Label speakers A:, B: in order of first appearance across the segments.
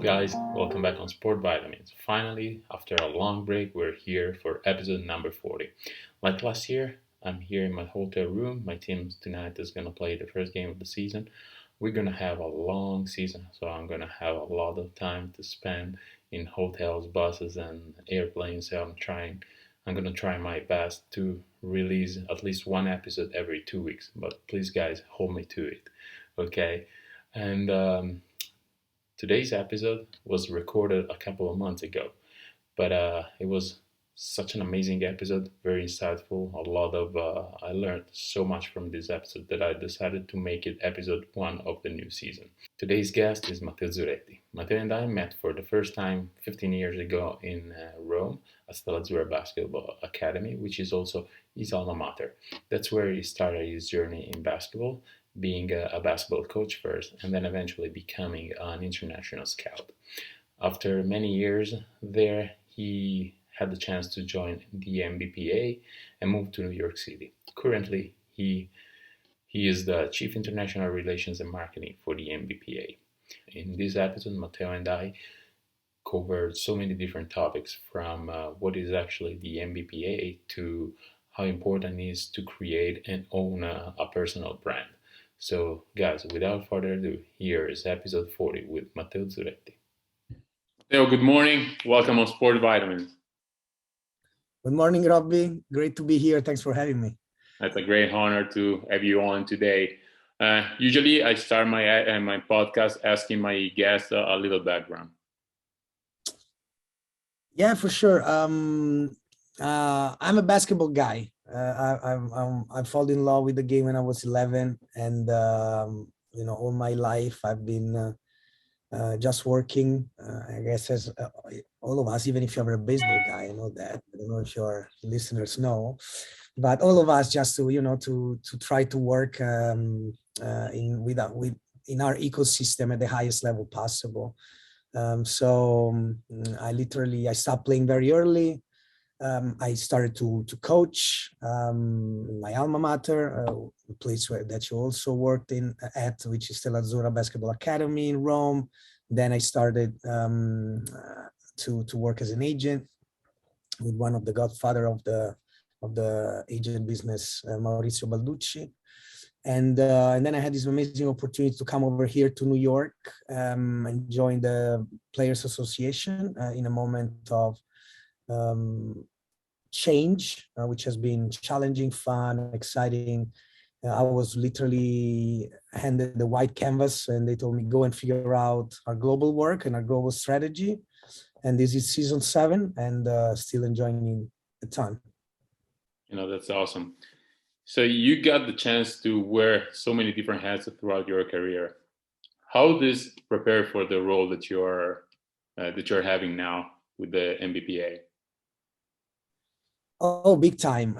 A: guys? Welcome back on Sport Vitamins. Finally, after a long break, we're here for episode number 40. Like last year, I'm here in my hotel room. My team tonight is going to play the first game of the season. We're going to have a long season, so I'm going to have a lot of time to spend in hotels, buses, and airplanes. So I'm going to try my best to release at least one episode every 2 weeks. But please, guys, hold me to it, okay? And today's episode was recorded a couple of months ago, but it was such an amazing episode, very insightful. I learned so much from this episode that I decided to make it episode 1 of the new season. Today's guest is Matteo Zuretti. Matteo and I met for the first time 15 years ago in Rome at Stella Basketball Academy, which is also his alma mater. That's where he started his journey in basketball, being a basketball coach first, and then eventually becoming an international scout. After many years there, he had the chance to join the NBPA and move to New York City. Currently, he is the Chief International Relations and Marketing for the NBPA. In this episode, Matteo and I covered so many different topics, from what is actually the NBPA to how important it is to create and own a personal brand. So, guys, without further ado, here is episode 40 with Matteo Zuretti. Matteo, good morning. Welcome on Sport Vitamins.
B: Good morning, Robbie. Great to be here. Thanks for having me.
A: It's a great honor to have you on today. Usually, I start my podcast asking my guests a little background.
B: Yeah, for sure. I'm a basketball guy. I fall in love with the game when I was 11, and all my life I've been just working. I guess as all of us, even if you're a baseball guy, I know that. I don't know if your listeners know, but all of us just to try to work in our ecosystem at the highest level possible. I stopped playing very early. I started to coach my alma mater, a place that you also worked at, which is Stella Basketball Academy in Rome. Then I started to work as an agent with one of the godfather of the agent business, Maurizio Balducci. And then I had this amazing opportunity to come over here to New York and join the Players Association in a moment of change, which has been challenging, fun, exciting. I was literally handed the white canvas and they told me, go and figure out our global work and our global strategy. And this is season 7 and still enjoying it a ton.
A: That's awesome. So you got the chance to wear so many different hats throughout your career. How does prepare for the role that you're having now with the NBPA?
B: Oh, big time.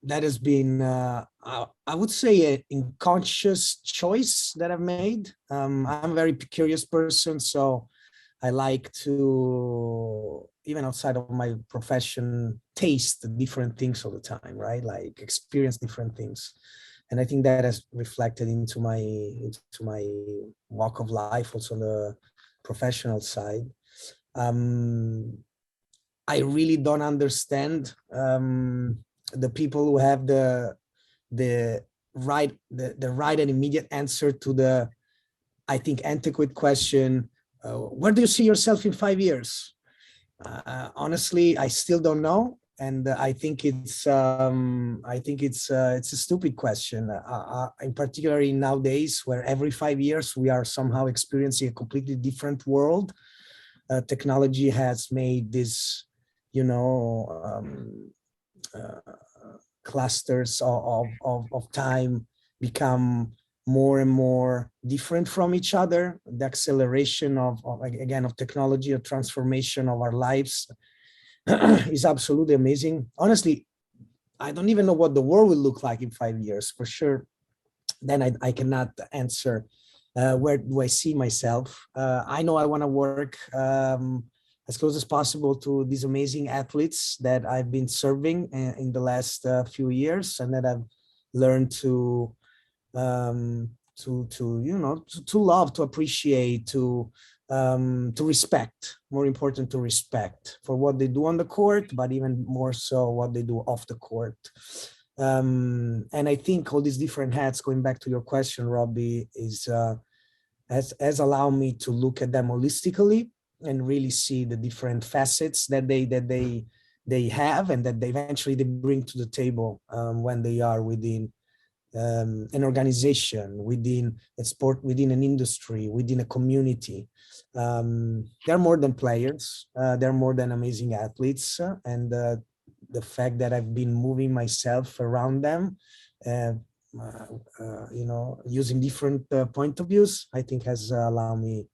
B: That has been, I would say, an unconscious choice that I've made. I'm a very curious person, so I like to, even outside of my profession, taste different things all the time, right? Like experience different things. And I think that has reflected into my walk of life, also on the professional side. I really don't understand the people who have the right and immediate answer to the, I think, antiquated question, where do you see yourself in 5 years? Honestly, I still don't know, and I think it's a stupid question. In particular, nowadays, where every 5 years we are somehow experiencing a completely different world. Technology has made this, clusters of time become more and more different from each other. The acceleration of technology, a transformation of our lives is absolutely amazing. Honestly, I don't even know what the world will look like in 5 years for sure. Then I cannot answer where do I see myself. I know I want to work as close as possible to these amazing athletes that I've been serving in the last few years, and that I've learned to love, to appreciate, to to respect, more important to respect for what they do on the court, but even more so what they do off the court. And I think all these different hats, going back to your question, Robbie, has allowed me to look at them holistically and really see the different facets that they have and that they eventually they bring to the table when they are within an organization, within a sport, within an industry, within a community. They're more than players. They're more than amazing athletes. And the fact that I've been moving myself around them, using different point of views, I think has allowed me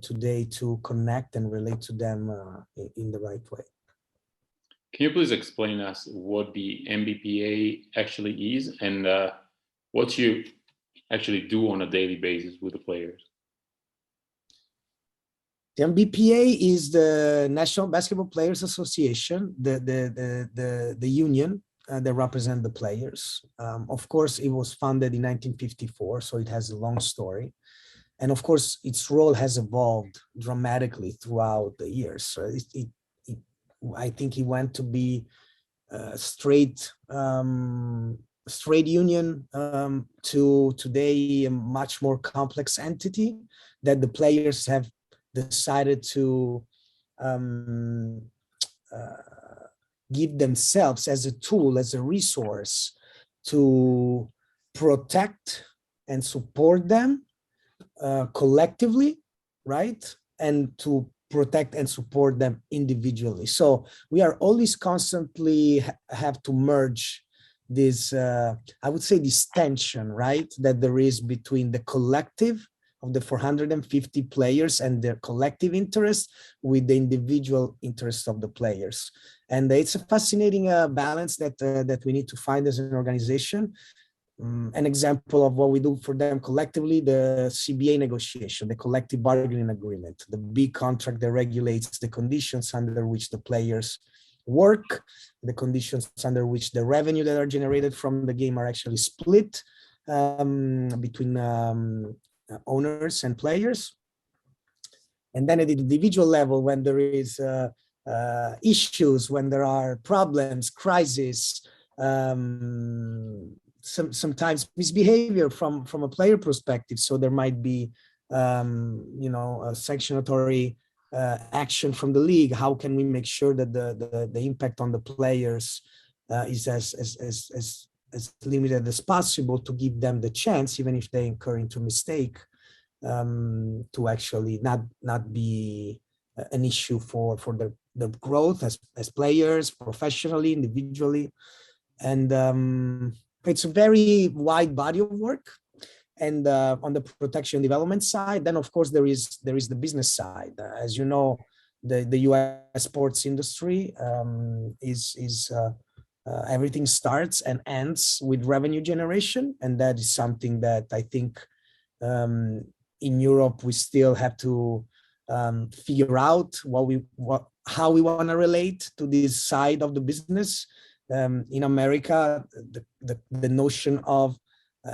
B: today to connect and relate to them in the right way.
A: Can you please explain us what the NBPA actually is and what you actually do on a daily basis with the players?
B: The NBPA is the National Basketball Players Association, the union that represent the players. Of course, it was founded in 1954, so it has a long story. And of course, its role has evolved dramatically throughout the years. So I think it went to be a straight union to today a much more complex entity that the players have decided to give themselves as a tool, as a resource to protect and support them collectively, right? And to protect and support them individually. So we are always constantly have to merge this, I would say this tension, right? That there is between the collective of the 450 players and their collective interest with the individual interests of the players. And it's a fascinating balance that we need to find as an organization. An example of what we do for them collectively, the CBA negotiation, the collective bargaining agreement, the big contract that regulates the conditions under which the players work, the conditions under which the revenue that are generated from the game are actually split between owners and players. And then at the individual level, when there is issues, when there are problems, crises, sometimes misbehavior from a player perspective. So there might be, a sanctionatory action from the league. How can we make sure that the impact on the players is as limited as possible to give them the chance, even if they incur into mistake, to actually not be an issue for the growth as players, professionally, individually. And it's a very wide body of work. And on the protection development side, then of course there is the business side. As you know, the US sports industry is everything starts and ends with revenue generation, and that is something that I think in Europe we still have to figure out how we want to relate to this side of the business. In America, the notion of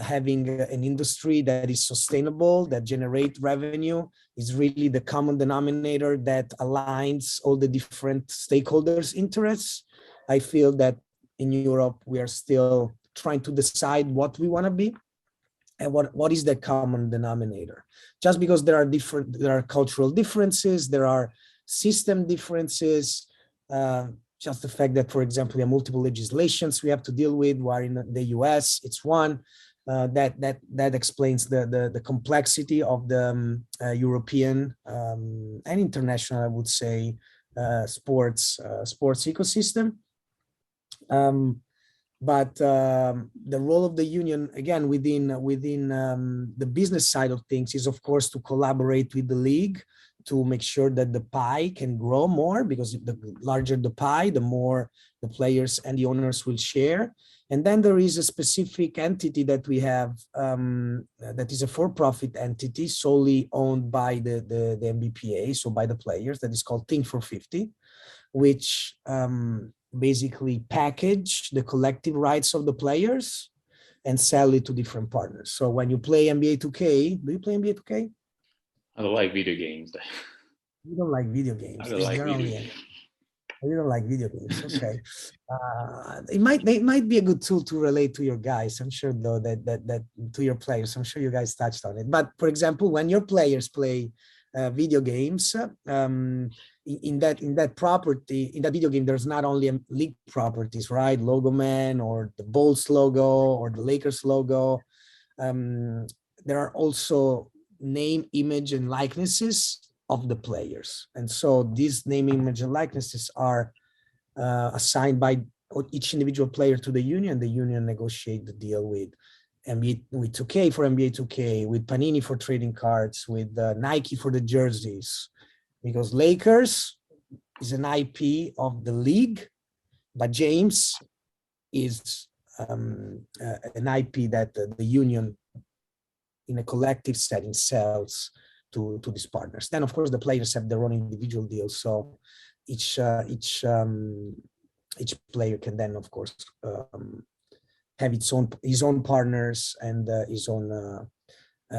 B: having an industry that is sustainable, that generates revenue, is really the common denominator that aligns all the different stakeholders' interests. I feel that in Europe, we are still trying to decide what we want to be and what is the common denominator. Just because there are cultural differences, there are system differences, just the fact that, for example, we have multiple legislations we have to deal with, while in the US, it's one. That explains the complexity of the European and international, I would say, sports ecosystem. But the role of the union, again, within the business side of things, is of course to collaborate with the league to make sure that the pie can grow more, because the larger the pie, the more the players and the owners will share. And then there is a specific entity that we have that is a for-profit entity solely owned by the NBPA, so by the players, that is called Think for 50, which basically package the collective rights of the players and sell it to different partners. So when you play NBA 2K, do you play NBA 2K?
A: I don't like video games.
B: You don't like video
A: I
B: games.
A: don't
B: Is
A: like
B: there
A: video
B: only
A: games.
B: you don't like video games? Okay. It might be a good tool to relate to your guys. I'm sure though that to your players. I'm sure you guys touched on it. But for example, when your players play video games, in that property in that video game, there's not only league properties, right? Logo Man or the Bulls logo or the Lakers logo. Um, there are also name, image, and likenesses of the players. And so these name, image, and likenesses are assigned by each individual player to the union. The union negotiate the deal with NBA, with 2K for NBA 2K, with Panini for trading cards, with Nike for the jerseys, because Lakers is an IP of the league, but James is an IP that the union in a collective setting sells to these partners. Then, of course, the players have their own individual deals. So each player can then, of course, have his own partners and his own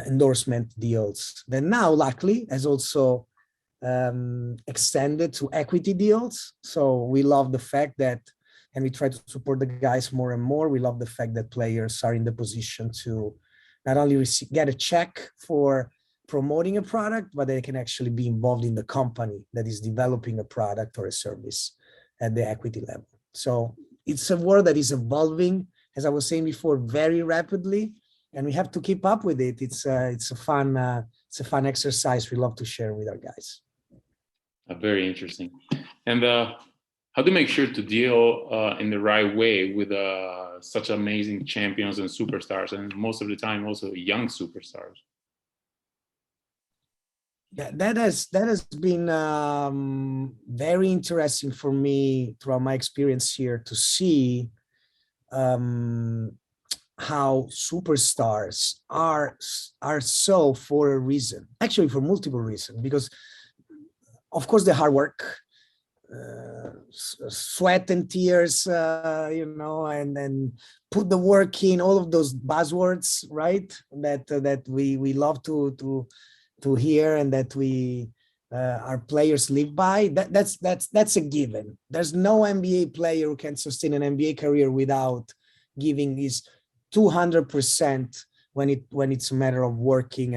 B: endorsement deals. Then now, luckily, has also extended to equity deals. So we love the fact that, and we try to support the guys more and more. We love the fact that players are in the position to not only get a check for promoting a product, but they can actually be involved in the company that is developing a product or a service at the equity level. So it's a world that is evolving, as I was saying before, very rapidly, and we have to keep up with it. It's a fun exercise we love to share with our guys.
A: Very interesting. And how to make sure to deal in the right way with such amazing champions and superstars, and most of the time also young superstars.
B: That has been very interesting for me throughout my experience here to see how superstars are so for a reason, actually for multiple reasons, because of course the hard work, sweat and tears, and then put the work in, all of those buzzwords, right? That we love to hear and that our players live by. That's a given. There's no NBA player who can sustain an NBA career without giving his 200% when it's a matter of working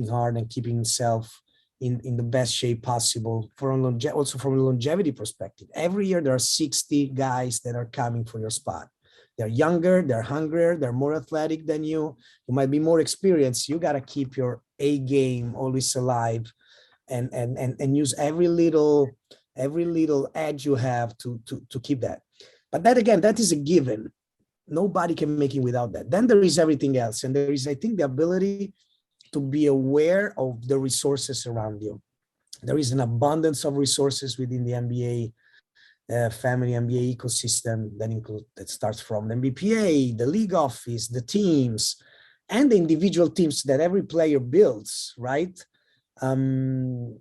B: hard and keeping himself in the best shape possible also from a longevity perspective. Every year there are 60 guys that are coming for your spot. They're younger, they're hungrier, they're more athletic than you. You might be more experienced. You got to keep your A game always alive and use every little edge you have to keep that. But that, again, that is a given. Nobody can make it without that. Then there is everything else. And there is, I think, the ability to be aware of the resources around you. There is an abundance of resources within the NBA family, NBA ecosystem that starts from the NBPA, the league office, the teams, and the individual teams that every player builds, right? The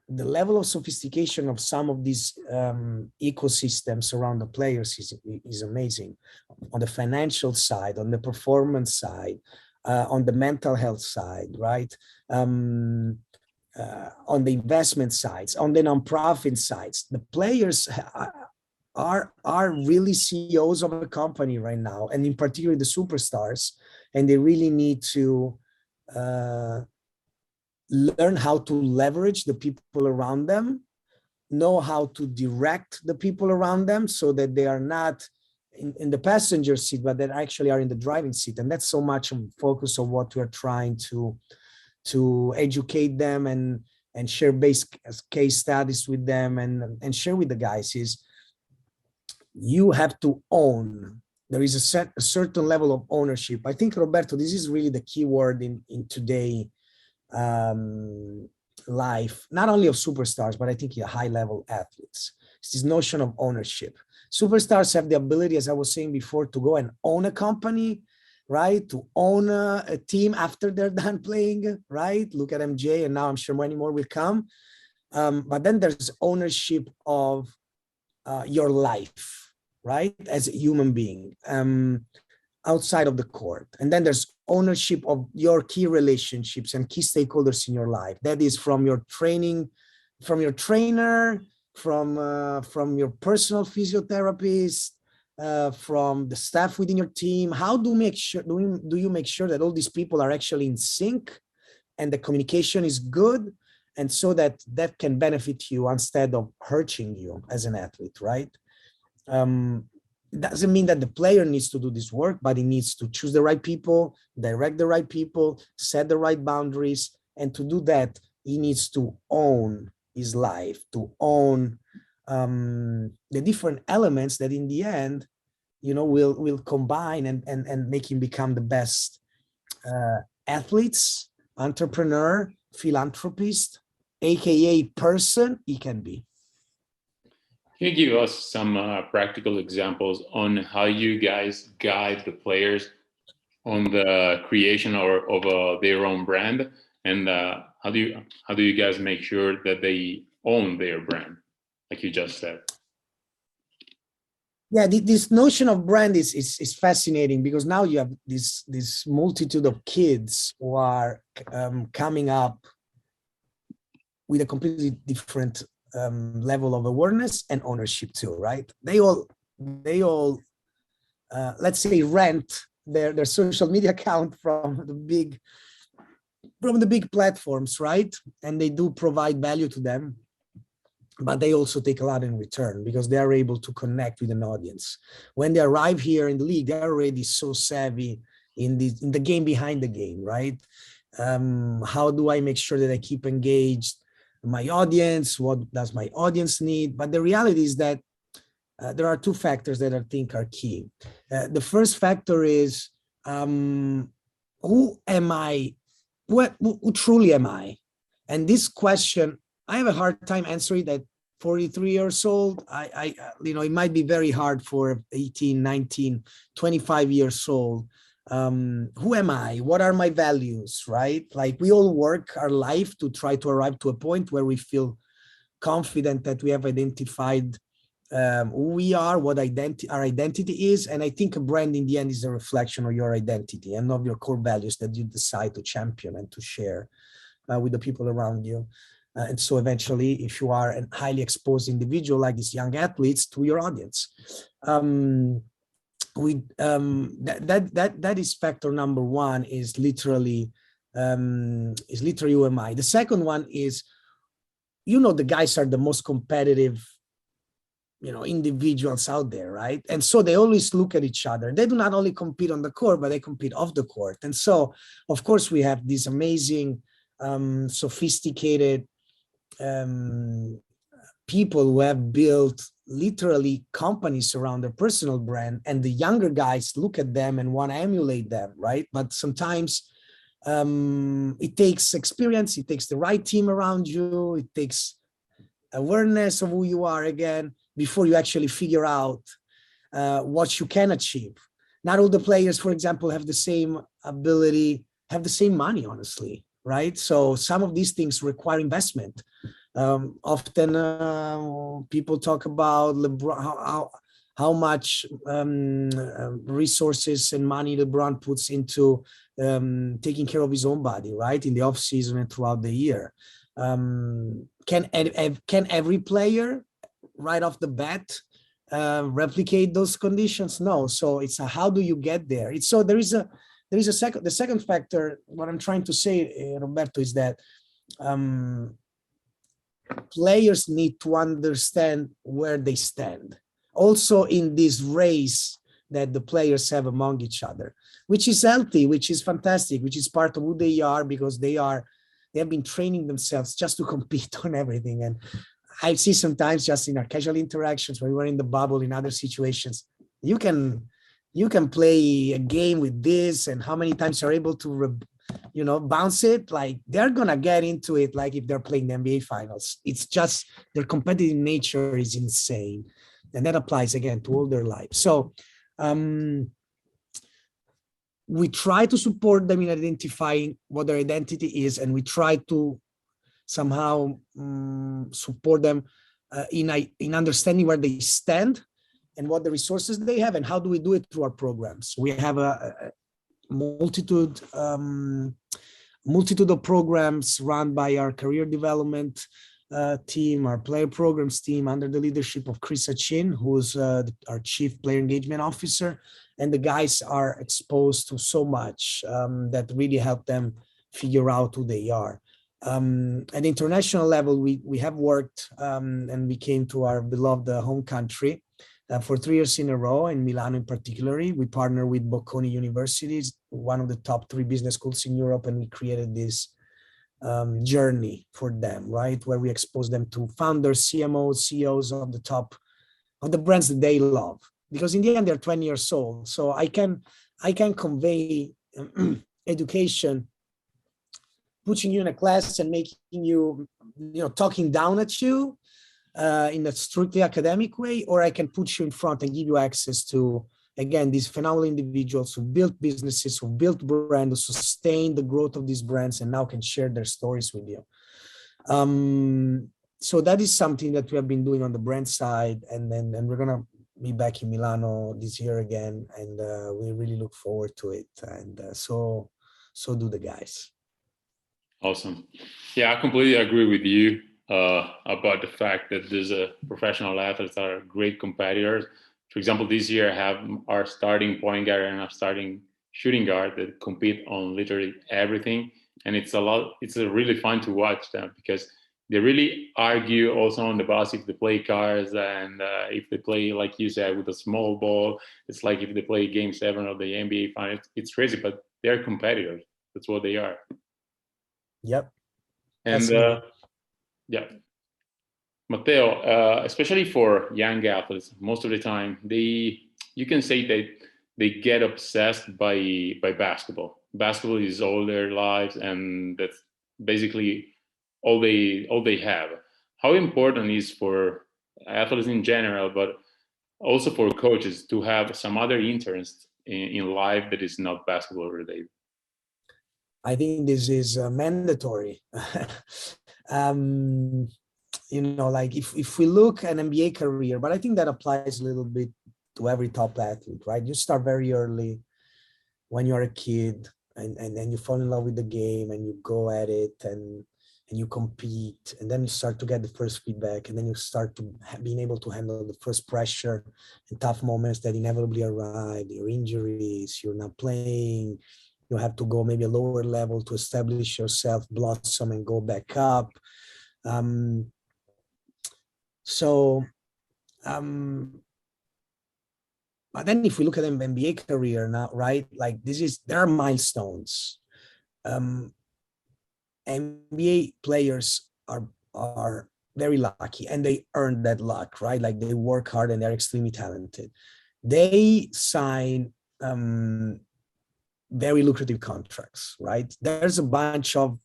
B: level of sophistication of some of these ecosystems around the players is amazing. On the financial side, on the performance side, on the mental health side, right? On the investment sides, on the nonprofit sides, the players are really CEOs of a company right now, and in particular the superstars, and they really need to learn how to leverage the people around them, know how to direct the people around them so that they are not in the passenger seat, but that actually are in the driving seat. And that's so much of focus of what we're trying to educate them and share base case studies with them and share with the guys is you have to own. There is a certain level of ownership. I think, Roberto, this is really the key word in today life, not only of superstars, but I think high level athletes. It's this notion of ownership. Superstars have the ability, as I was saying before, to go and own a company, right? To own a team after they're done playing, right? Look at MJ, and now I'm sure many more will come. But then there's ownership of your life, right? As a human being outside of the court. And then there's ownership of your key relationships and key stakeholders in your life. That is from your training, from your trainer, from your personal physiotherapist, from the staff within your team. How do you make sure that all these people are actually in sync and the communication is good, and so that can benefit you instead of hurting you as an athlete, right? Doesn't mean that the player needs to do this work, but he needs to choose the right people, direct the right people, set the right boundaries. And to do that, he needs to own his life, to own the different elements that in the end, will combine and make him become the best athletes, entrepreneur, philanthropist, AKA person he can be.
A: Can you give us some practical examples on how you guys guide the players on the creation of their own brand, and how do you guys make sure that they own their brand, like you just said?
B: Yeah, this notion of brand is fascinating, because now you have this multitude of kids who are coming up with a completely different level of awareness and ownership too, right? They all let's say rent their social media account from the big platforms, right? And they do provide value to them, but they also take a lot in return, because they are able to connect with an audience. When they arrive here in the league, they're already so savvy in the game behind the game, right? How do I make sure that I keep engaged my audience? What does my audience need? But the reality is that there are two factors that I think are key. The first factor is, who am I? Who truly am I? And this question, I have a hard time answering that. 43 years old, it might be very hard for 18, 19, 25 years old. Who am I? What are my values, right? Like, we all work our life to try to arrive to a point where we feel confident that we have identified who we are, what our identity is. And I think a brand in the end is a reflection of your identity and of your core values that you decide to champion and to share with the people around you. And so eventually, if you are a highly exposed individual like these young athletes, to your audience, that is factor number one, is literally who am I. The second one is, the guys are the most competitive individuals out there, right? And so they always look at each other. They do not only compete on the court, but they compete off the court. And so, of course, we have these amazing, sophisticated people who have built literally companies around their personal brand, and the younger guys look at them and want to emulate them, right? But sometimes it takes experience, it takes the right team around you, it takes awareness of who you are again, before you actually figure out what you can achieve. Not all the players, for example, have the same ability, have the same money, honestly, right? So some of these things require investment. Often people talk about LeBron, how much resources and money LeBron puts into taking care of his own body, right? In the off season and throughout the year. Can every player right off the bat replicate those conditions? No. So it's how do you get there? The second factor. What I'm trying to say, Roberto, is that players need to understand where they stand, also in this race that the players have among each other, which is healthy, which is fantastic, which is part of who they are, because they have been training themselves just to compete on everything. And I see sometimes, just in our casual interactions, when we were in the bubble, in other situations, you can play a game with this, and how many times you're able to bounce it, like they're gonna get into it like if they're playing the NBA finals. It's just their competitive nature is insane, and that applies again to all their lives. So we try to support them in identifying what their identity is, and we try to somehow support them in understanding where they stand and what the resources they have, and how do we do it through our programs. We have multitude of programs run by our career development team, our player programs team, under the leadership of Chris Achin, who's our chief player engagement officer. And the guys are exposed to so much that really help them figure out who they are. At the international level, we have worked and we came to our beloved home country for 3 years in a row, in Milan in particular. We partner with Bocconi University, one of the top 3 business schools in Europe, and we created this journey for them, right? Where we expose them to founders, CMOs, CEOs of the brands that they love. Because in the end, they're 20 years old. So I can convey education, putting you in a class and making you, talking down at you in a strictly academic way, or I can put you in front and give you access to, again, these phenomenal individuals who built businesses, who built brands, who sustain the growth of these brands, and now can share their stories with you. So that is something that we have been doing on the brand side, and we're gonna be back in Milano this year again, and we really look forward to it. And so do the guys.
A: Awesome. Yeah, I completely agree with you about the fact that these professional athletes are great competitors. For example, this year I have our starting point guard and our starting shooting guard that compete on literally everything. And it's really fun to watch them because they really argue also on the bus if they play cards, and if they play, like you said, with a small ball. It's like if they play Game 7 of the NBA Finals. It's crazy, but they're competitors. That's what they are.
B: Yep.
A: And yeah, Matteo, especially for young athletes, most of the time you can say that they get obsessed by basketball. Basketball is all their lives, and that's basically all they have. How important is for athletes in general, but also for coaches, to have some other interest in life that is not basketball related?
B: I think this is mandatory. Like if we look at an NBA career, but I think that applies a little bit to every top athlete, right? You start very early when you're a kid, and you fall in love with the game, and you go at it, and you compete, and then you start to get the first feedback, and then you start to being able to handle the first pressure and tough moments that inevitably arrive, your injuries, you're not playing, you have to go maybe a lower level to establish yourself, blossom, and go back up. But then if we look at an NBA career now, right, like there are milestones. NBA players are very lucky, and they earn that luck, right? Like they work hard and they're extremely talented. They sign very lucrative contracts, right? There's a bunch of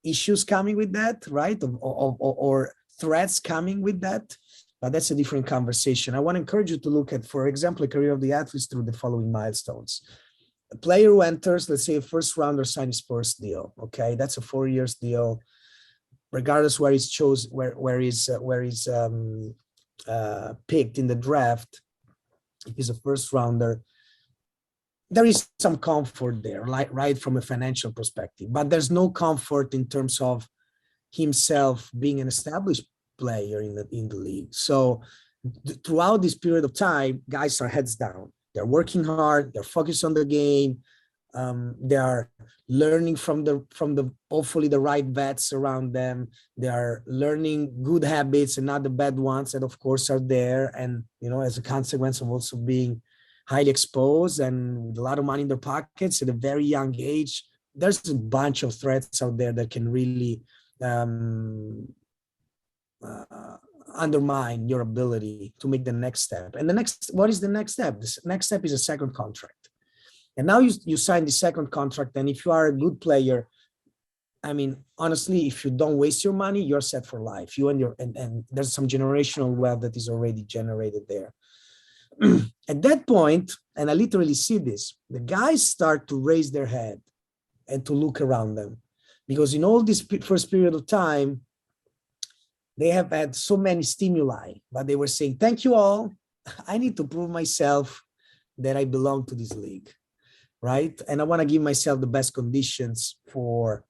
B: issues coming with that, right? Or threats coming with that, but that's a different conversation. I want to encourage you to look at, for example, a career of the athletes through the following milestones. A player who enters, let's say, a first rounder signs his first deal. Okay, that's a 4 years deal, regardless where he's picked in the draft. If he's a first rounder, there is some comfort there, right, from a financial perspective, but there's no comfort in terms of himself being an established player in the league. So throughout this period of time, guys are heads down. They're working hard. They're focused on the game. They are learning from the hopefully the right vets around them. They are learning good habits and not the bad ones that, of course, are there. And as a consequence of also being highly exposed and with a lot of money in their pockets at a very young age, there's a bunch of threats out there that can really undermine your ability to make the next step. And what is the next step? The next step is a second contract. And now you sign the second contract, and if you are a good player, I mean, honestly, if you don't waste your money, you're set for life. And there's some generational wealth that is already generated there. At that point, and I literally see this, the guys start to raise their head and to look around them, because in all this first period of time, they have had so many stimuli, but they were saying, thank you all. I need to prove myself that I belong to this league. right? And I want to give myself the best conditions to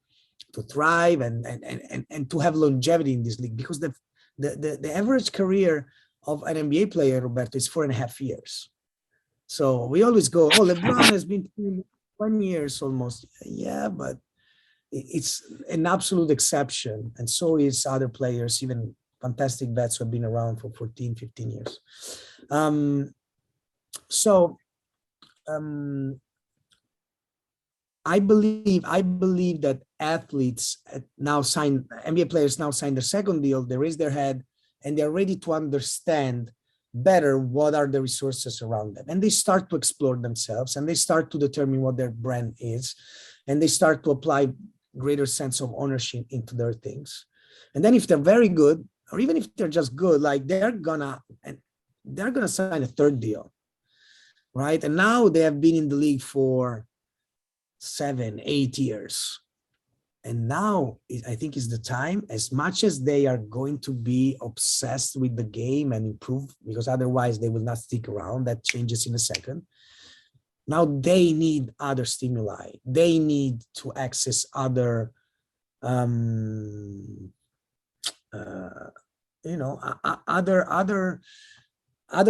B: thrive and to have longevity in this league, because the average career of an NBA player, Roberto, is 4.5 years. So we always go, oh, LeBron has been 1 years almost. Yeah, but it's an absolute exception. And so is other players, even fantastic vets who have been around for 14, 15 years. So I believe that athletes now sign, NBA players now sign their second deal, they raise their head, and they're ready to understand better what are the resources around them. And they start to explore themselves, and they start to determine what their brand is, and they start to apply greater sense of ownership into their things. And then if they're very good, or even if they're just good, like they're gonna sign a third deal, right? And now they have been in the league for 7, 8 years. And now I think is the time, as much as they are going to be obsessed with the game and improve, because otherwise they will not stick around. That changes in a second. Now they need other stimuli. They need to access other, other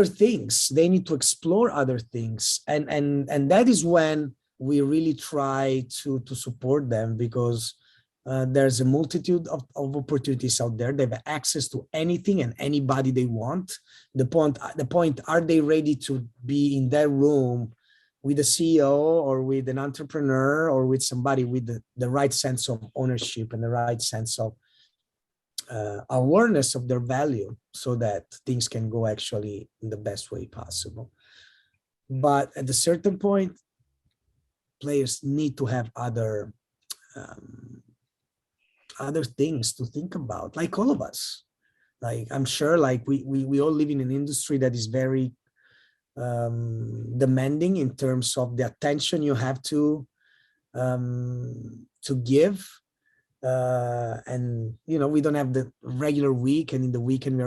B: things. They need to explore other things, and that is when we really try to support them, because there's a multitude of opportunities out there. They have access to anything and anybody they want. The point, are they ready to be in that room with a CEO or with an entrepreneur or with somebody with the right sense of ownership and the right sense of awareness of their value, so that things can go actually in the best way possible. But at a certain point, players need to have other things to think about, like all of us. Like I'm sure, like we all live in an industry that is very demanding in terms of the attention you have to give. And we don't have the regular week, and in the weekend we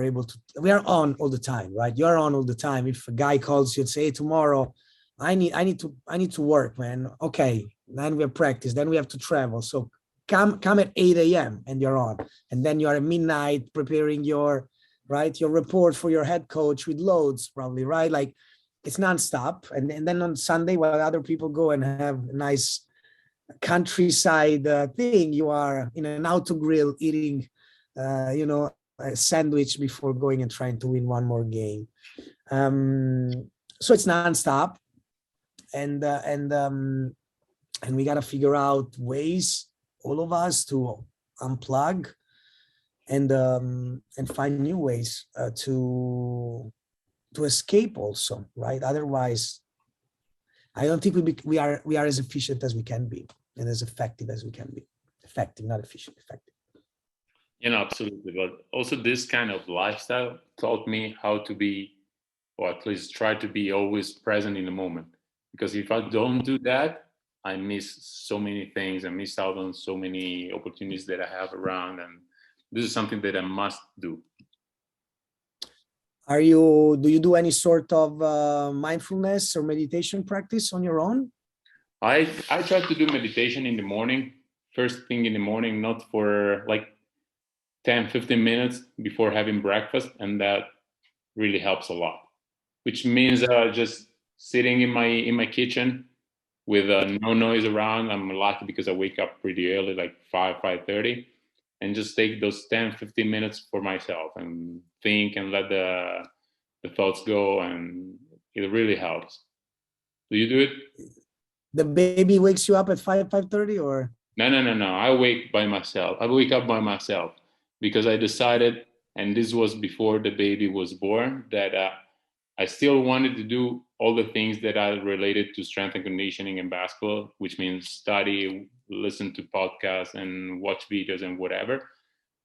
B: are on all the time, right? You're on all the time. If a guy calls you and say, hey, tomorrow I need to work, man. Okay, then we have practice, then we have to travel, so come at 8 a.m. and you're on, and then you're at midnight preparing your report for your head coach with loads, probably, right? Like it's nonstop. And then on Sunday, while other people go and have a nice countryside thing, you are in an auto grill eating a sandwich before going and trying to win one more game. So it's nonstop, and we got to figure out ways, all of us, to unplug and find new ways to escape also, right? Otherwise, I don't think we are as efficient as we can be, and as effective as we can be. Effective, not efficient, effective.
A: Absolutely. But also this kind of lifestyle taught me how to be, or at least try to be, always present in the moment. Because if I don't do that, I miss so many things. I miss out on so many opportunities that I have around. And this is something that I must do.
B: Do you do any sort of mindfulness or meditation practice on your own?
A: I try to do meditation in the morning, first thing in the morning, not for like 10, 15 minutes before having breakfast. And that really helps a lot, which means just sitting in my kitchen with no noise around. I'm lucky because I wake up pretty early, like 5:30, and just take those 10, 15 minutes for myself and think and let the thoughts go, and it really helps. Do you do it?
B: The baby wakes you up at 5:30, or?
A: No. I wake by myself. I wake up by myself because I decided, and this was before the baby was born, that I still wanted to do all the things that are related to strength and conditioning in basketball, which means study, listen to podcasts, and watch videos and whatever.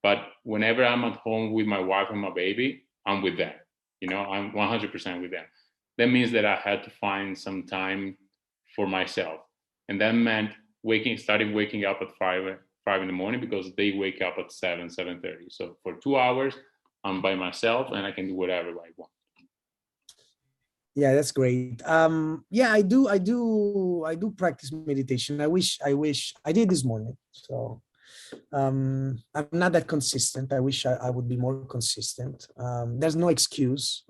A: But whenever I'm at home with my wife and my baby, I'm with them. I'm 100% with them. That means that I had to find some time for myself, and that meant starting waking up at 5 in the morning, because they wake up at 7:30. So for 2 hours, I'm by myself and I can do whatever I want.
B: Yeah, that's great. Yeah, I do practice meditation. I wish I did this morning. So I'm not that consistent. I wish I would be more consistent. There's no excuse.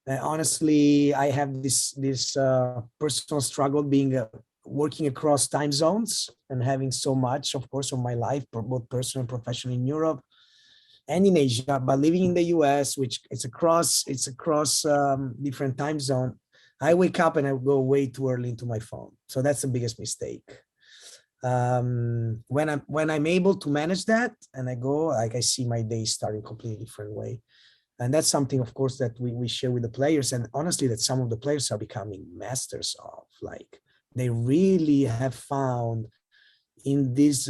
B: Honestly, I have this personal struggle being working across time zones and having so much, of course, of my life, both personal and professional, in Europe and in Asia, but living in the US, which it's across different time zone. I wake up and I go way too early into my phone. So that's the biggest mistake. When I'm able to manage that and I go, like, I see my day starting completely different way. And that's something, of course, that we share with the players. And honestly, that some of the players are becoming masters of. Like, they really have found in this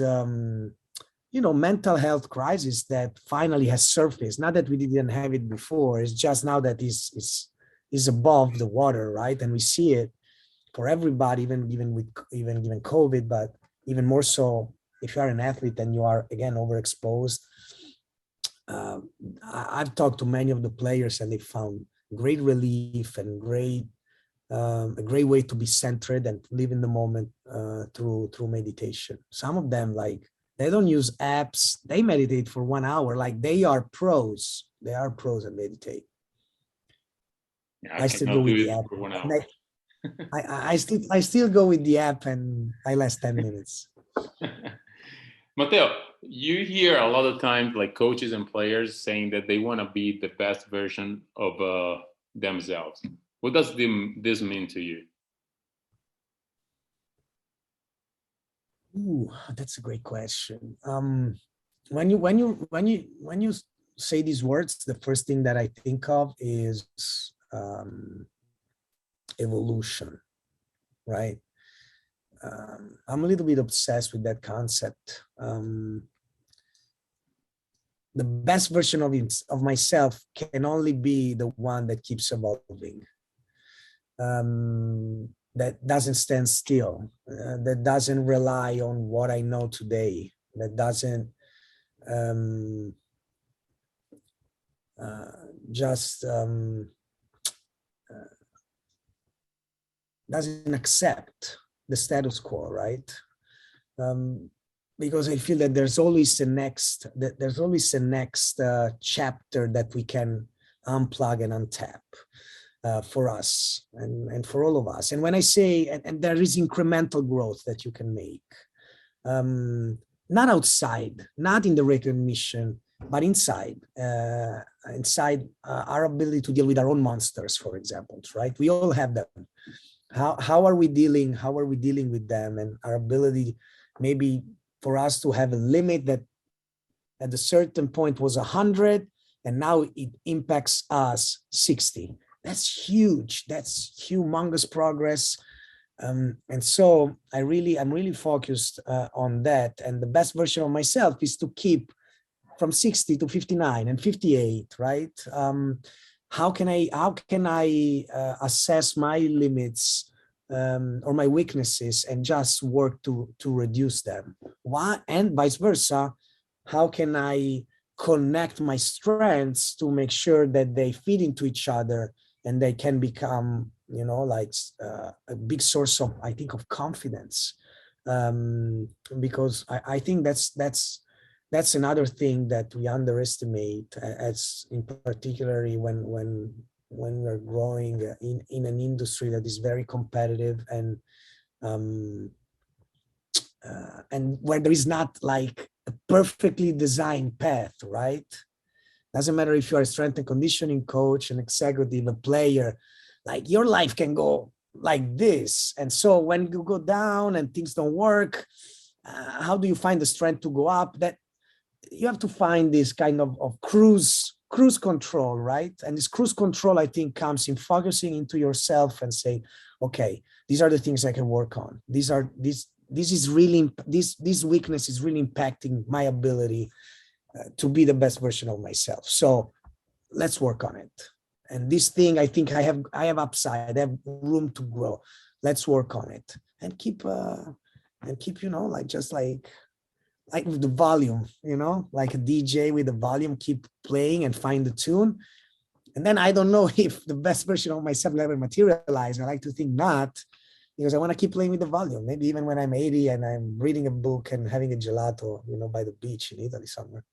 B: mental health crisis that finally has surfaced. Not that we didn't have it before, it's just now that is above the water, right? And we see it for everybody, even given COVID, but even more so if you are an athlete and you are, again, overexposed. uh, I've talked to many of the players and they found great relief and a great way to be centered and live in the moment through meditation. Some of them, like, they don't use apps. They meditate for 1 hour. Like, they are pros. They are pros at meditate.
A: Yeah,
B: I still go
A: cannot
B: with
A: do
B: the
A: it
B: app.
A: for 1 hour.
B: And I still go with the app and I last 10 minutes.
A: Matteo, you hear a lot of times like coaches and players saying that they want to be the best version of themselves. What does this mean to you?
B: Ooh, that's a great question. When you say these words, the first thing that I think of is evolution, right? I'm a little bit obsessed with that concept. The best version of myself can only be the one that keeps evolving, that doesn't stand still, that doesn't rely on what I know today, that doesn't um, just doesn't accept the status quo, right? Um, because I feel that there's always a next chapter that we can unplug and untap for us and for all of us. And when I say, and there is incremental growth that you can make, not outside, not in the recognition, but inside our ability to deal with our own monsters, for example, right? We all have them. How are we dealing with them, and our ability maybe for us to have a limit that at a certain point was 100 and now it impacts us 60. That's huge. That's humongous progress. And so I'm really focused on that. And the best version of myself is to keep from 60 to 59 and 58, right? How can I assess my limits or my weaknesses and just work to reduce them? Why, and vice versa, how can I connect my strengths to make sure that they feed into each other and they can become, like a big source of, I think, of confidence, because I think that's another thing that we underestimate, as in particularly when we're growing in an industry that is very competitive and where there is not like a perfectly designed path, right? Doesn't matter if you're a strength and conditioning coach, an executive, a player, like your life can go like this. And so when you go down and things don't work, how do you find the strength to go up? That you have to find this kind of cruise control, right? And this cruise control, I think, comes in focusing into yourself and say, okay, these are the things I can work on. This weakness is really impacting my ability to be the best version of myself. So let's work on it. And this thing, I think I have upside, I have room to grow. Let's work on it and keep, like with the volume, like a DJ with the volume, keep playing and find the tune. And then I don't know if the best version of myself will ever materialize. I like to think not, because I want to keep playing with the volume. Maybe even when I'm 80 and I'm reading a book and having a gelato, by the beach in Italy somewhere.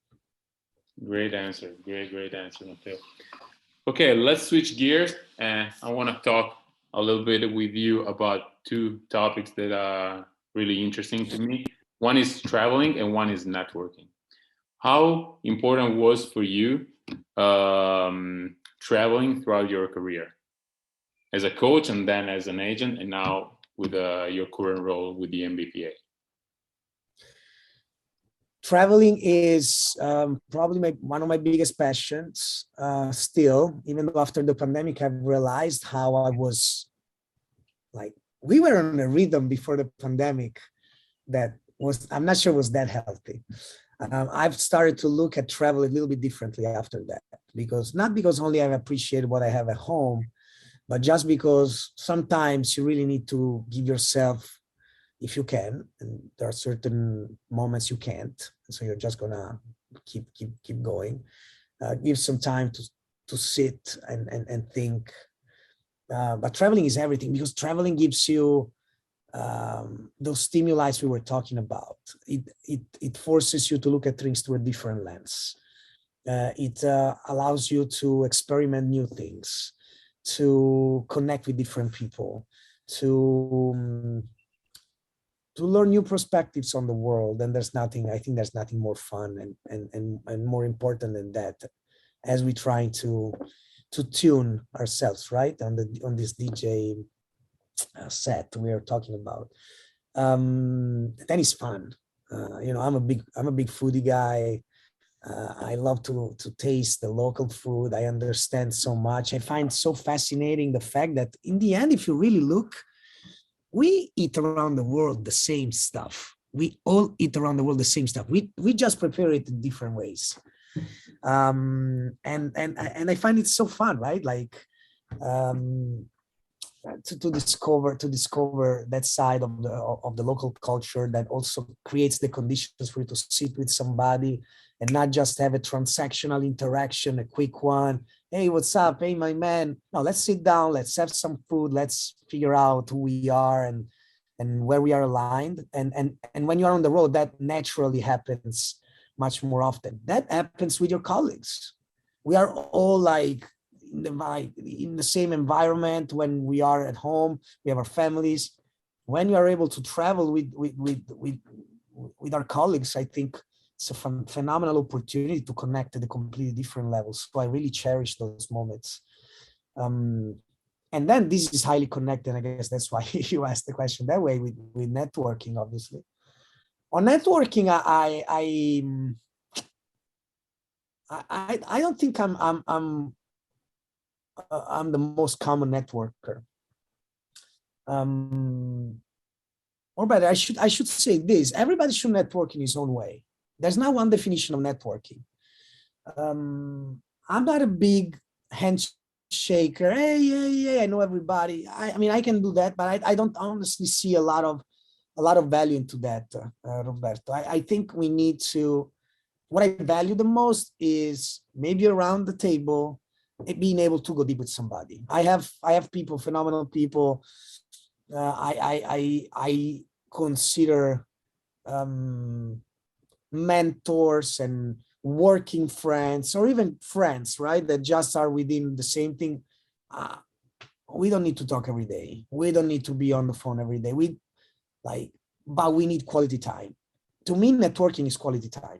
A: Great answer. Great answer, Matteo. Okay, let's switch gears, and I want to talk a little bit with you about two topics that are really interesting to me. One is traveling, and one is networking. How important was for you traveling throughout your career as a coach, and then as an agent, and now with your current role with the NBPA?
B: Traveling is probably one of my biggest passions still, even though after the pandemic, I've realized how I was like, we were on a rhythm before the pandemic that was, I'm not sure was that healthy. I've started to look at travel a little bit differently after that, not because only I've appreciated what I have at home, but just because sometimes you really need to give yourself, if you can, and there are certain moments you can't, so you're just gonna keep going. Give some time to sit and think. But traveling is everything, because traveling gives you those stimuli we were talking about. It forces you to look at things through a different lens. It allows you to experiment new things, to connect with different people, to learn new perspectives on the world. And I think there's nothing more fun and more important than that, as we trying to tune ourselves, right, on this DJ set we are talking about. Then it's fun. I'm a big foodie guy. I love to taste the local food. I understand so much. I find so fascinating the fact that in the end, if you really look, we eat around the world the same stuff. We all eat around the world the same stuff. We just prepare it in different ways. And I find it so fun, right? Like to discover that side of the local culture that also creates the conditions for you to sit with somebody and not just have a transactional interaction, a quick one. Hey, what's up? Hey, my man. No, let's sit down. Let's have some food. Let's figure out who we are and where we are aligned. And when you're on the road, that naturally happens much more often. That happens with your colleagues. We are all like in the same environment when we are at home. We have our families. When you are able to travel with our colleagues, I think it's a phenomenal opportunity to connect at a completely different level. So I really cherish those moments. And then this is highly connected. I guess that's why you asked the question that way with networking, obviously. On networking, I don't think I'm the most common networker. Or better, I should say this: everybody should network in his own way. There's not one definition of networking. I'm not a big handshaker. Hey, I know everybody. I mean, I can do that, but I don't honestly see a lot of value into that, Roberto. I think we need to. What I value the most is maybe around the table, being able to go deep with somebody. I have people, phenomenal people. I consider mentors and working friends, or even friends, right, that just are within the same thing. We don't need to talk every day. We don't need to be on the phone every day. But we need quality time. To me, networking is quality time.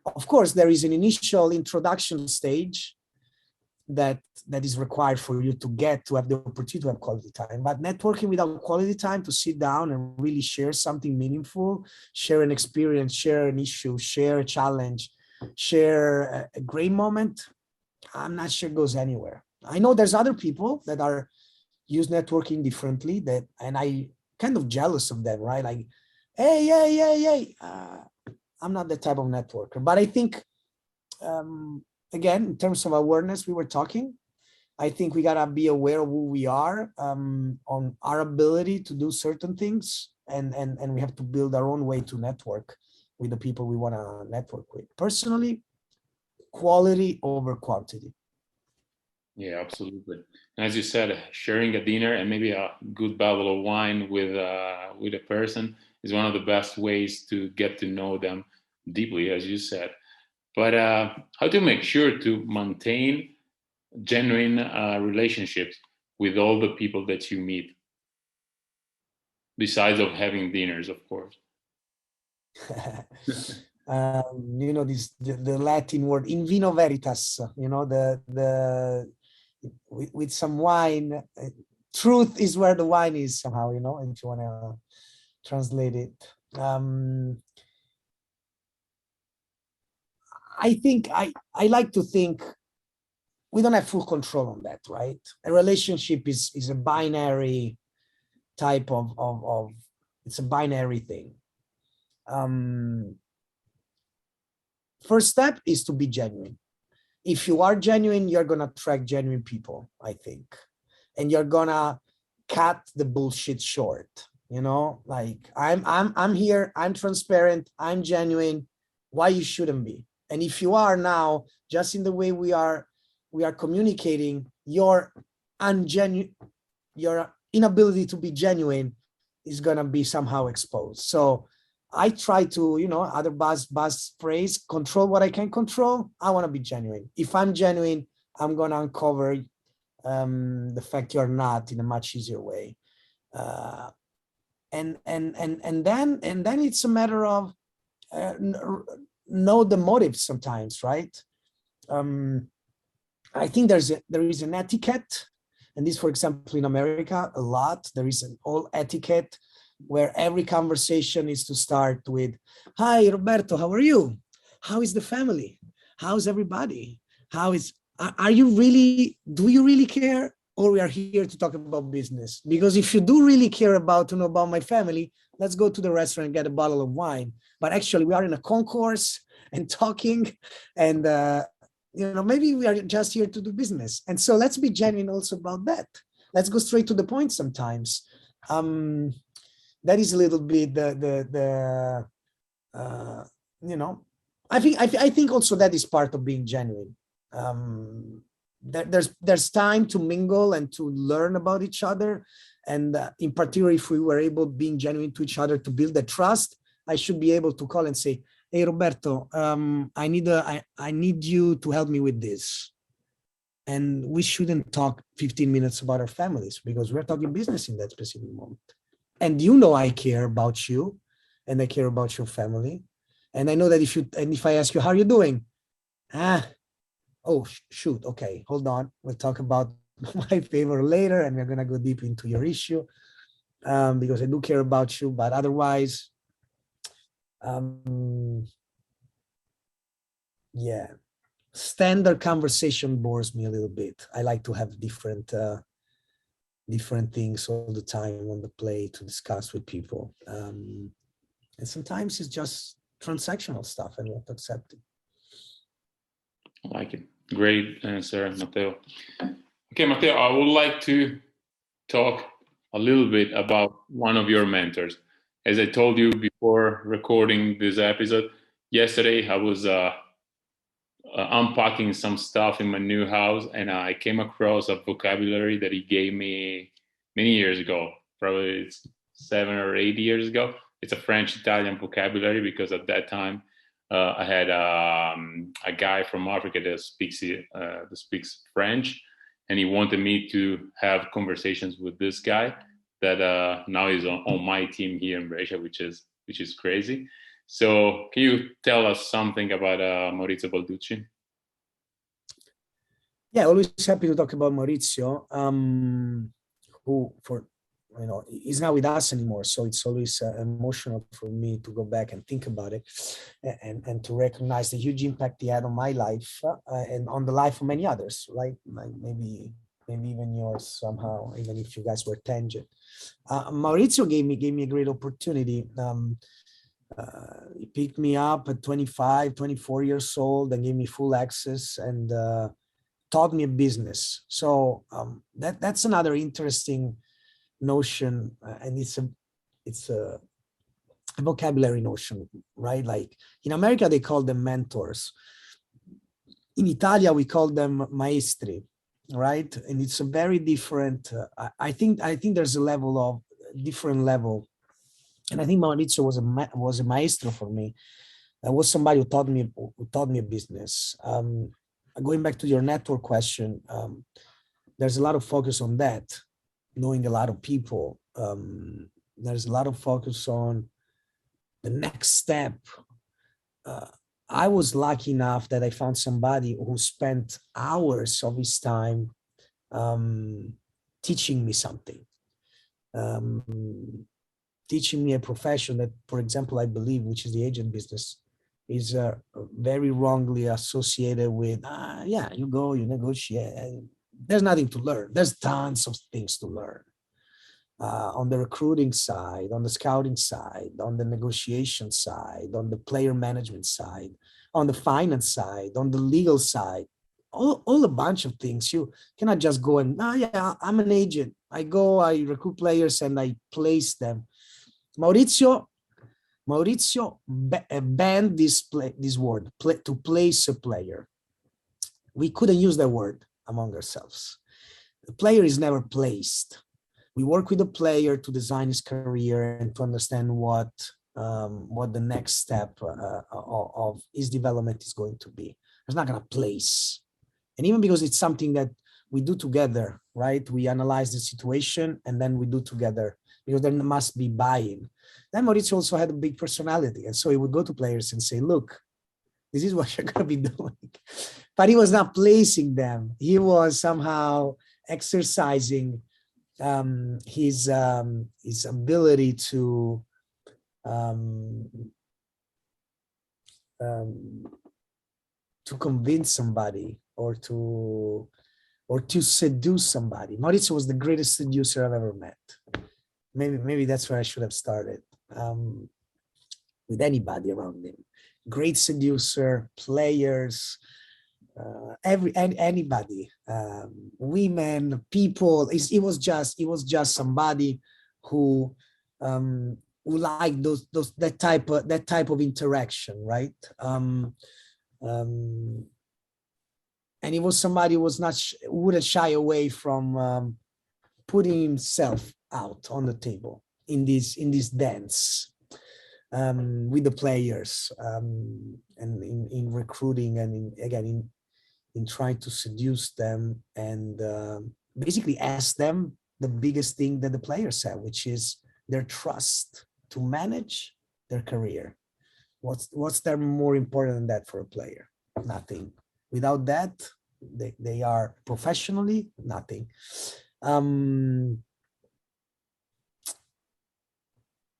B: Of course, there is an initial introduction stage that is required for you to have the opportunity to have quality time. But networking without quality time, to sit down and really share something meaningful, share an experience, share an issue, share a challenge, share a great moment, I'm not sure it goes anywhere. I know there's other people that use networking differently, and I kind of jealous of them, right? Like, hey. I'm not the type of networker, but I think, again, in terms of awareness, we were talking, I think we gotta be aware of who we are, on our ability to do certain things, and we have to build our own way to network with the people we want to network with. Personally, quality over quantity.
A: Yeah, absolutely. And as you said, sharing a dinner and maybe a good bottle of wine with a person is one of the best ways to get to know them deeply, as you said. But how to make sure to maintain genuine relationships with all the people that you meet, besides of having dinners, of course.
B: This the Latin word in vino veritas, the with some wine, truth is where the wine is somehow, if you want to translate it. I think I like to think we don't have full control on that, right? A relationship is a binary type of it's a binary thing. First step is to be genuine. If you are genuine, you're gonna attract genuine people, I think, and you're gonna cut the bullshit short. Like I'm here, I'm transparent, I'm genuine. Why you shouldn't be? And if you are now, just in the way we are communicating, your inability to be genuine is gonna be somehow exposed. So I try to, other buzz phrase, control what I can control. I want to be genuine. If I'm genuine, I'm going to uncover the fact you're not in a much easier way. And then it's a matter of know the motives sometimes, right? I think there is an etiquette, and this, for example, in America, a lot, there is an old etiquette where every conversation is to start with, "Hi, Roberto, how are you? How is the family? How's everybody? Are you really, do you really care? Or we are here to talk about business? Because if you do really care about, about my family, let's go to the restaurant and get a bottle of wine." But actually we are in a concourse and talking, and maybe we are just here to do business. And so let's be genuine also about that. Let's go straight to the point sometimes. That is a little bit I think also that is part of being genuine. There's time to mingle and to learn about each other, and in particular, if we were able, being genuine to each other, to build that trust, I should be able to call and say, "Hey, Roberto, I need you to help me with this." And we shouldn't talk 15 minutes about our families, because we're talking business in that specific moment. And I care about you, and I care about your family. And I know that if I ask you, "How are you doing?" Oh, shoot, okay, hold on. We'll talk about my favor later, and we're gonna go deep into your issue, because I do care about you. But otherwise, yeah, standard conversation bores me a little bit. I like to have different things all the time on the plate to discuss with people. And sometimes it's just transactional stuff, and you have to accept it.
A: I like it. Great answer, Matteo. Okay, Matteo, I would like to talk a little bit about one of your mentors. As I told you before recording this episode, yesterday I was unpacking some stuff in my new house, and I came across a vocabulary that he gave me many years ago, probably it's 7 or 8 years ago. It's a French-Italian vocabulary, because at that time I had a guy from Africa that speaks French, and he wanted me to have conversations with this guy that now is on my team here in Brescia, which is crazy. So can you tell us something about Maurizio Balducci?
B: Yeah, always happy to talk about Maurizio, who is not with us anymore. So it's always emotional for me to go back and think about it, and to recognize the huge impact he had on my life and on the life of many others, right? Like maybe even yours somehow, even if you guys were tangent. Maurizio gave me a great opportunity. He picked me up at 25, 24 years old and gave me full access, and taught me a business. So that's another interesting notion, and it's a vocabulary notion, right? Like in America, they call them mentors. In Italia, we call them maestri. right? And it's a very different. I think there's a level of different level, and I think Maurizio was a maestro for me. Was somebody who taught me a business. Going back to your network question, there's a lot of focus on that, knowing a lot of people. There's a lot of focus on the next step. Uh, I was lucky enough that I found somebody who spent hours of his time teaching me something, um, teaching me a profession that, for example, I believe, which is the agent business, is very wrongly associated with, yeah, you go, you negotiate. There's nothing to learn. There's tons of things to learn. On the recruiting side, on the scouting side, on the negotiation side, on the player management side, on the finance side, on the legal side, all a bunch of things. You cannot just go and, yeah, I'm an agent. I go, I recruit players and I place them. Maurizio banned this word, to place a player. We couldn't use that word among ourselves. The player is never placed. We work with the player to design his career and to understand what the next step of his development is going to be. It's not going to place. And even because it's something that we do together, right? We analyze the situation and then we do together, because there must be buy-in. Then Maurizio also had a big personality. And so he would go to players and say, look, this is what you're going to be doing. But he was not placing them. He was somehow exercising his ability to convince somebody or to seduce somebody. Maurizio was the greatest seducer I've ever met. Maybe that's where I should have started, with anybody around him. Great seducer, players, anybody, women, people. It was just somebody who liked that type of interaction, right? And he was somebody who wouldn't shy away from putting himself out on the table in this dance with the players, and in recruiting, and in trying to seduce them, and basically ask them the biggest thing that the players have, which is their trust to manage their career. What's there more important than that for a player? Nothing. Without that, they are professionally nothing.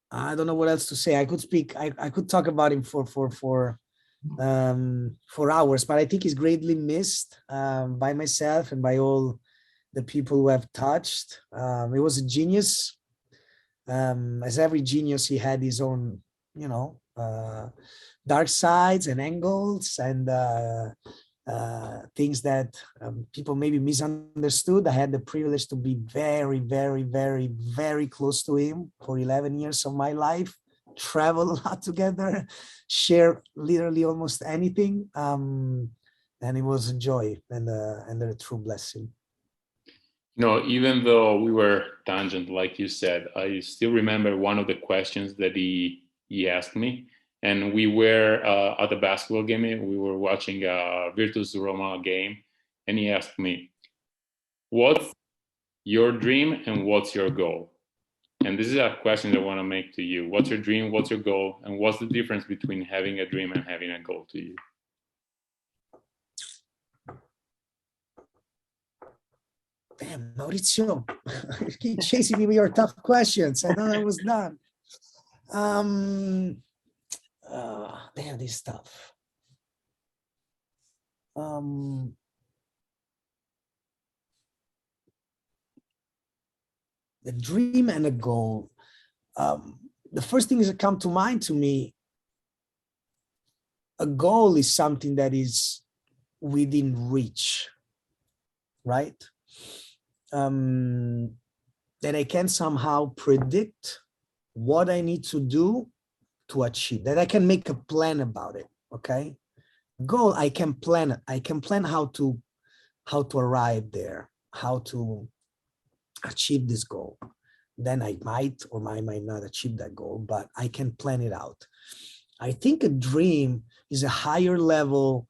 B: I don't know what else to say. I could speak. I could talk about him for hours, but I think he's greatly missed by myself and by all the people who have touched. He was a genius. As every genius, he had his own, dark sides and angles and things that people maybe misunderstood. I had the privilege to be very, very, very, very close to him for 11 years of my life, travel a lot together, share literally almost anything. And it was a joy and a true blessing.
A: Even though we were tangent, like you said, I still remember one of the questions that he asked me. And we were at a basketball game. We were watching a Virtus Roma game. And he asked me, what's your dream and what's your goal? And this is a question that I want to make to you. What's your dream? What's your goal? And what's the difference between having a dream and having a goal to you?
B: Damn, Maurizio, you keep chasing me with your tough questions. I thought I was done. Damn, this stuff. The dream and a goal. The first things that come to mind to me, a goal is something that is within reach, right? That I can somehow predict what I need to do to achieve, that I can make a plan about it, okay? Goal, I can plan it. I can plan how to to arrive there, how to achieve this goal. Then I might or I might not achieve that goal, but I can plan it out. I think a dream is a higher level,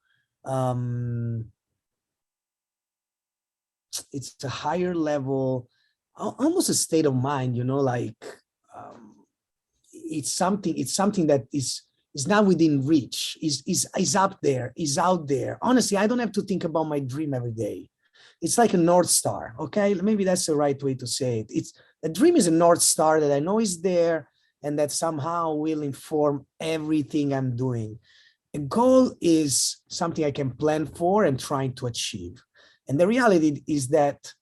B: it's a higher level, almost a state of mind, you know, like it's something that is not within reach, is up there, is out there. Honestly, I don't have to think about my dream every day. It's like a North Star, okay? Maybe that's the right way to say it. It's a dream is a North Star that I know is there and that somehow will inform everything I'm doing. A goal is something I can plan for and trying to achieve. And the reality is that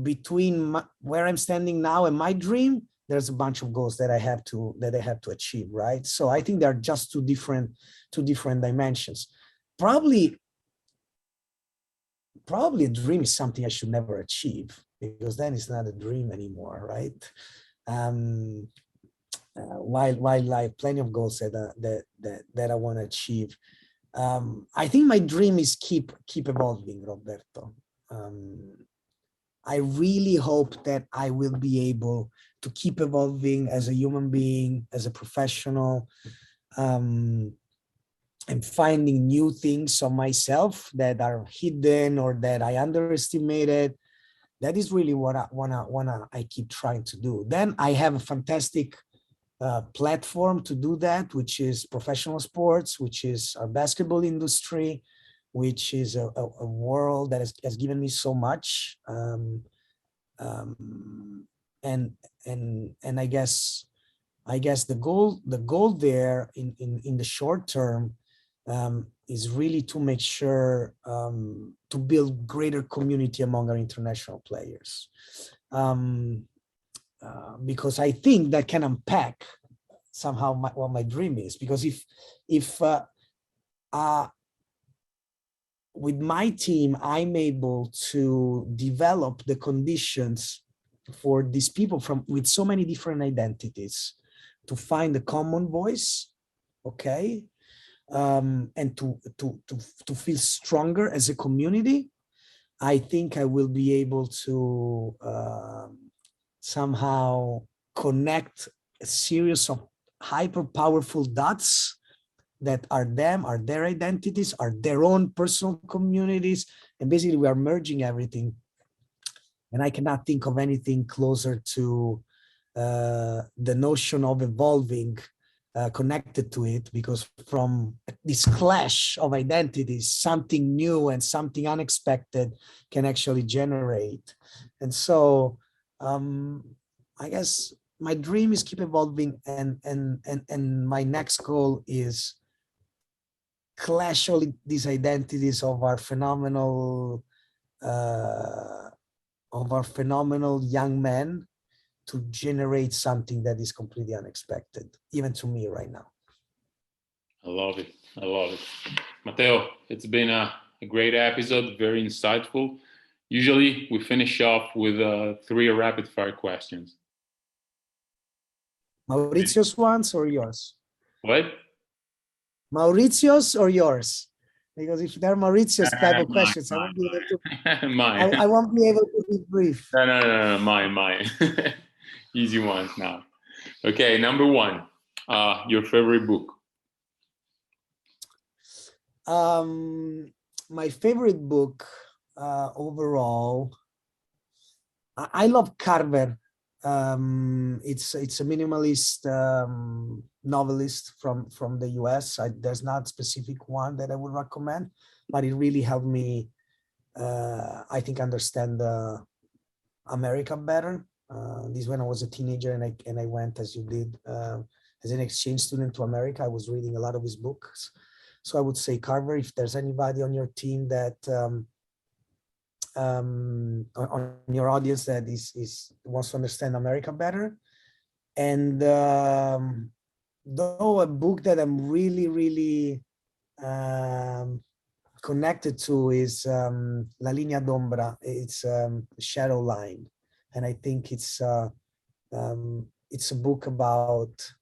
B: between where I'm standing now and my dream, there's a bunch of goals that I have to achieve, right? So I think they're just two different dimensions. Probably a dream is something I should never achieve, because then it's not a dream anymore, right? While I have plenty of goals that I want to achieve. I think my dream is keep evolving, Roberto. I really hope that I will be able to keep evolving as a human being, as a professional, and finding new things of myself that are hidden or that I underestimated. That is really what I keep trying to do. Then I have a fantastic platform to do that, which is professional sports, which is our basketball industry, which is a world that has given me so much. And I guess the goal there in the short term is really to make sure to build greater community among our international players. Because I think that can unpack somehow what my dream is. Because if with my team, I'm able to develop the conditions for these people with so many different identities to find a common voice, okay, and to feel stronger as a community, I think I will be able to somehow connect a series of hyper powerful dots that are their identities, are their own personal communities, and basically we are merging everything. And I cannot think of anything closer to the notion of evolving connected to it, because from this clash of identities, something new and something unexpected can actually generate. And so I guess my dream is keep evolving, and my next goal is clash all these identities of our phenomenal young men to generate something that is completely unexpected, even to me right now.
A: I love it. I love it. Matteo, it's been a great episode, very insightful. Usually we finish off with 3 rapid fire questions.
B: Maurizio's ones or yours?
A: What?
B: Maurizio's or yours? Because if they're Maurizio's type of questions, I won't be able to.
A: Mine.
B: I won't be able to be brief.
A: No, mine. Easy ones now. Okay, number 1, your favorite book.
B: My favorite book overall, I love Carver. It's a minimalist novelist from the US. There's not a specific one that I would recommend, but it really helped me, I think, understand America better. This when I was a teenager and I went, as you did, as an exchange student to America. I was reading a lot of his books. So I would say Carver. If there's anybody on your team that on your audience that is wants to understand America better. And though a book that I'm really connected to is La Linea d'Ombra. It's Shadow Line, and I think it's a book about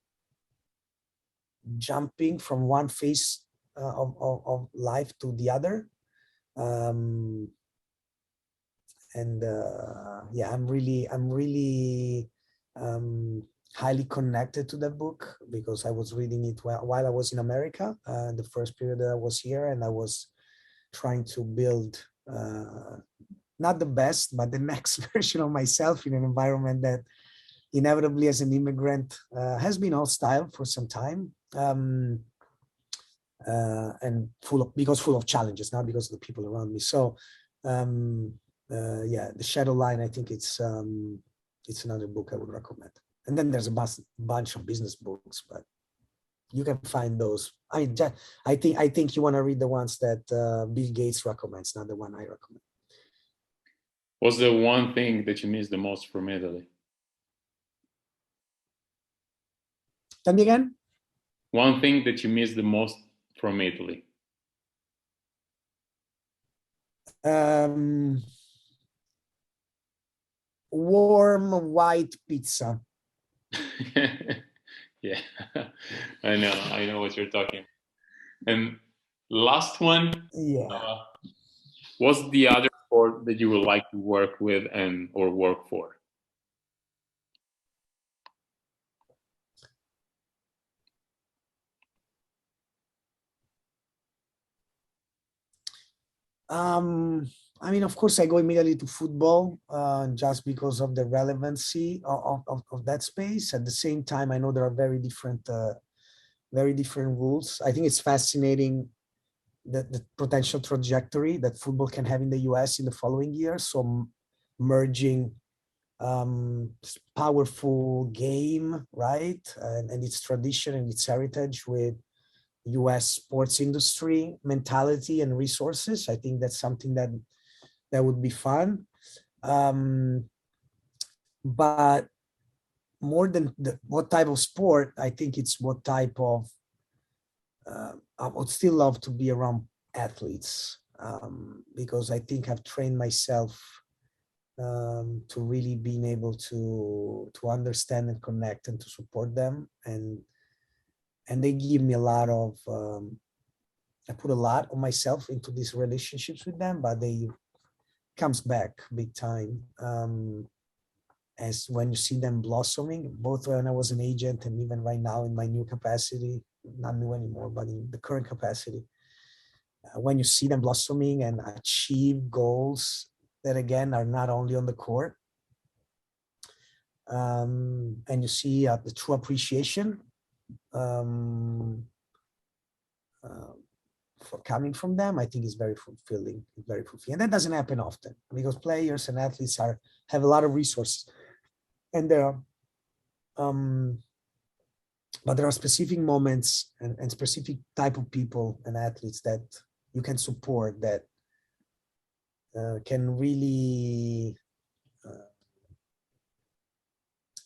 B: jumping from one phase of life to the other. yeah, I'm really highly connected to that book because I was reading it while I was in America, the first period that I was here, and I was trying to build not the best, but the next version of myself in an environment that inevitably as an immigrant has been hostile for some time. And full of challenges, not because of the people around me. So yeah, The Shadow Line, I think it's another book I would recommend. And then there's a bunch of business books, but you can find those. I think you want to read the ones that Bill Gates recommends, not the one I recommend.
A: What's the one thing that you miss the most from Italy?
B: Tell me again.
A: One thing that you miss the most from Italy?
B: Warm white pizza.
A: Yeah, I know what you're talking. And last one,
B: Yeah.
A: what's the other sport that you would like to work with or work for?
B: I mean, of course, I go immediately to football just because of the relevancy of that space. At the same time, I know there are very different rules. I think it's fascinating the potential trajectory that football can have in the US in the following years. So merging powerful game, right? And its tradition and its heritage with US sports industry mentality and resources. I think that's something that would be fun. But more than what type of sport, I think it's what type of, I would still love to be around athletes because I think I've trained myself to really being able to understand and connect and to support them. And they give me a lot of, I put a lot of myself into these relationships with them, but they comes back big time as when you see them blossoming, both when I was an agent and even right now in my new capacity, not new anymore, but in the current capacity, when you see them blossoming and achieve goals that again are not only on the court, and you see the true appreciation for coming from them, I think is very fulfilling, And that doesn't happen often because players and athletes have a lot of resources, and there are, but there are specific moments and specific type of people and athletes that you can support that can really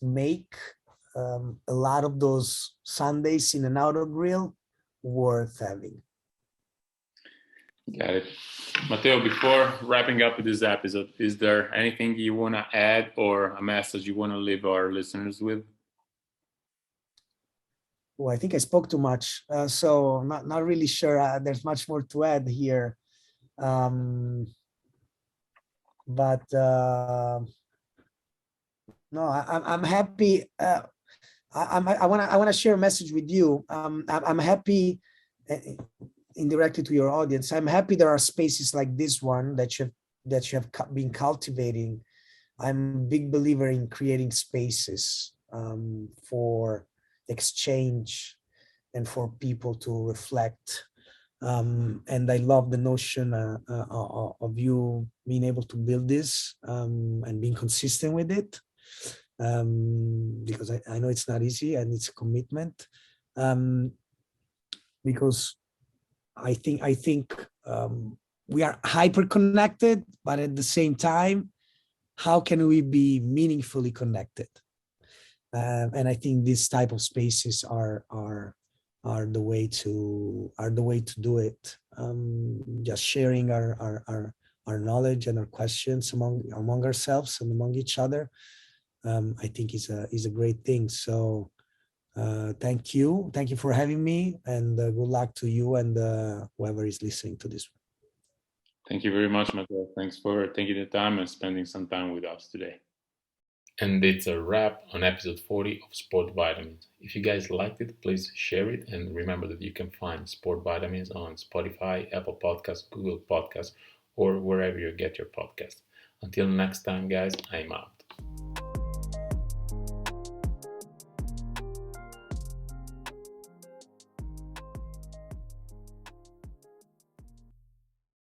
B: make a lot of those Sundays in an outer grill worth having.
A: Got it. Matteo, before wrapping up with this episode, is there anything you want to add or a message you want to leave our listeners with?
B: Oh, I think I spoke too much, so not really sure there's much more to add here. But no, I'm happy. I want to share a message with you. I'm happy, indirectly to your audience. I'm happy there are spaces like this one that you have been cultivating. I'm a big believer in creating spaces for exchange and for people to reflect. And I love the notion of you being able to build this and being consistent with it. Because I know it's not easy and it's a commitment. Because I think we are hyper connected, but at the same time, how can we be meaningfully connected? And I think these type of spaces are the way to do it. Just sharing our knowledge and our questions among ourselves and among each other, I think is a great thing. So thank you for having me, and good luck to you and whoever is listening to this.
A: Thank you very much, Matteo. Thanks for taking the time and spending some time with us today. And it's a wrap on episode 40 of Sport Vitamins. If you guys liked it, please share it, and remember that you can find Sport Vitamins on Spotify, Apple Podcasts, Google Podcasts, or wherever you get your podcast. Until next time, guys, I'm out.